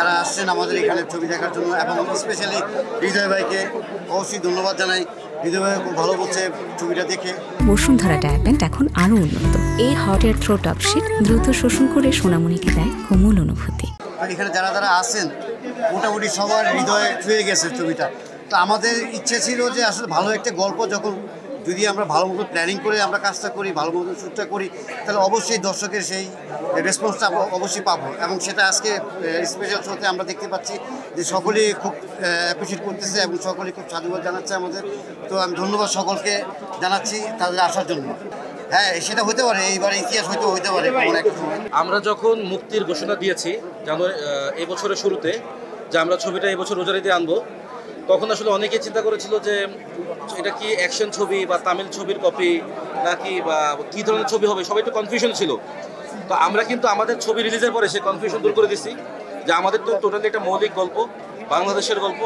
যারা আসছেন আমাদের এখানে ছবি দেখার জন্য, এবং স্পেশালি হৃদয় ভাইকে অবশ্যই ধন্যবাদ জানাই। হৃদয় ভাই খুব ভালো বলছে ছবিটা দেখে। বসুন্ধরা ডায়াপেন্ট এখন আরও উন্নত। এই হট এয়ার থ্রো টপশিট দ্রুত শোষণ করে সোনামণিকে দেয় কোমল অনুভূতি। এখানে যারা যারা আসেন মোটামুটি সবার হৃদয়ে ছুঁয়ে গেছে ছবিটা। তো আমাদের ইচ্ছে ছিল যে আসলে ভালো একটা গল্প যখন যদি আমরা ভালো মতো প্ল্যানিং করে আমরা কাজটা করি, ভালো মতো শ্যুটটা করি, তাহলে অবশ্যই দর্শকের সেই রেসপন্সটা আমরা অবশ্যই পাবো। এবং সেটা আজকে স্পেশাল শোতে আমরা দেখতে পাচ্ছি যে সকলেই খুব অ্যাপ্রিসিয়েট করতেছে এবং সকলেই খুব সাধুবাদ জানাচ্ছে আমাদের। তো আমি ধন্যবাদ সকলকে জানাচ্ছি তাদের আসার জন্য। হ্যাঁ, সেটা হতে পারে, এইবারে ইতিহাস হতে পারে। আমরা যখন মুক্তির ঘোষণা দিয়েছি এই বছরের শুরুতে যে আমরা ছবিটা এবছর রোজার ঈদে আনবো, তখন আসলে অনেকেই চিন্তা করেছিল যে এটা কি অ্যাকশন ছবি বা তামিল ছবির কপি নাকি বা কী ধরনের ছবি হবে, সবাই একটু কনফিউশন ছিল। তো আমরা কিন্তু আমাদের ছবি রিলিজের পরে সেই কনফিউশন দূর করে দিছি যে আমাদের তো টোটালি একটা মৌলিক গল্প, বাংলাদেশের গল্প,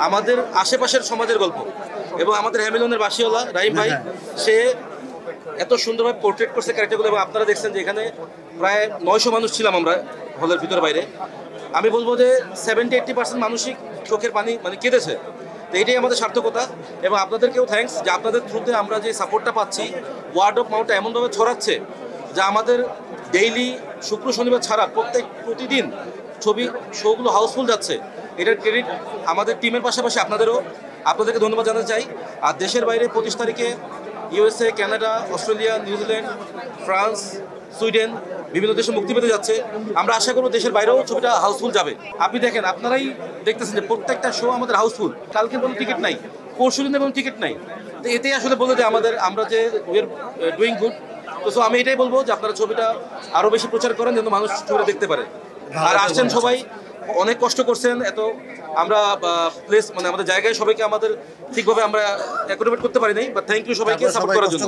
আমাদের আশেপাশের সমাজের গল্প। এবং আমাদের হ্যামিলনের বাসিওয়ালা রাহিম ভাই সে এত সুন্দরভাবে পোর্ট্রেট করছে ক্যারেক্টারগুলো। এবং আপনারা দেখছেন যে এখানে প্রায় 900 মানুষ ছিলাম আমরা হলের ভিতরে বাইরে। আমি বলবো যে 70-80% মানুষই চোখের পানি কেঁদেছে। তো এটাই আমাদের সার্থকতা। এবং আপনাদেরকেও থ্যাঙ্কস যে আপনাদের থ্রুতে আমরা যে সাপোর্টটা পাচ্ছি, ওয়ার্ড অফ মাউথটা এমনভাবে ছড়াচ্ছে যে আমাদের ডেইলি শুক্র শনিবার ছাড়া প্রতিদিন ছবি শোগুলো হাউসফুল যাচ্ছে। এটার ক্রেডিট আমাদের টিমের পাশাপাশি আপনাদেরকে ধন্যবাদ জানাতে চাই। আর দেশের বাইরে 25 তারিখে USA, Canada, Australia, New Zealand, France, Sweden বিভিন্ন দেশে মুক্তি পেতে যাচ্ছে। আমরা আশা করব দেশের বাইরেও ছবিটা হাউসফুল যাবে। আপনি দেখেন, আপনারাই দেখতেছেন যে প্রত্যেকটা শো আমাদের হাউসফুল। কালকে কোনো টিকিট নাই, পরশু দিনে কোনো টিকিট নাই। তো এতেই আসলে বলে যে আমরা যে উই আর ডুইং গুড। তো সো আমি এটাই বলবো যে আপনারা ছবিটা আরও বেশি প্রচার করেন যেন মানুষ ছবিটা দেখতে পারে। আর আসছেন সবাই, অনেক কষ্ট করছেন। আমরা প্লেস আমাদের জায়গায় সবাইকে আমাদের ঠিকভাবে আমরা অ্যাকোমোডেট করতে পারি নাই, বাট থ্যাংক ইউ সবাইকে সাপোর্ট করার জন্য।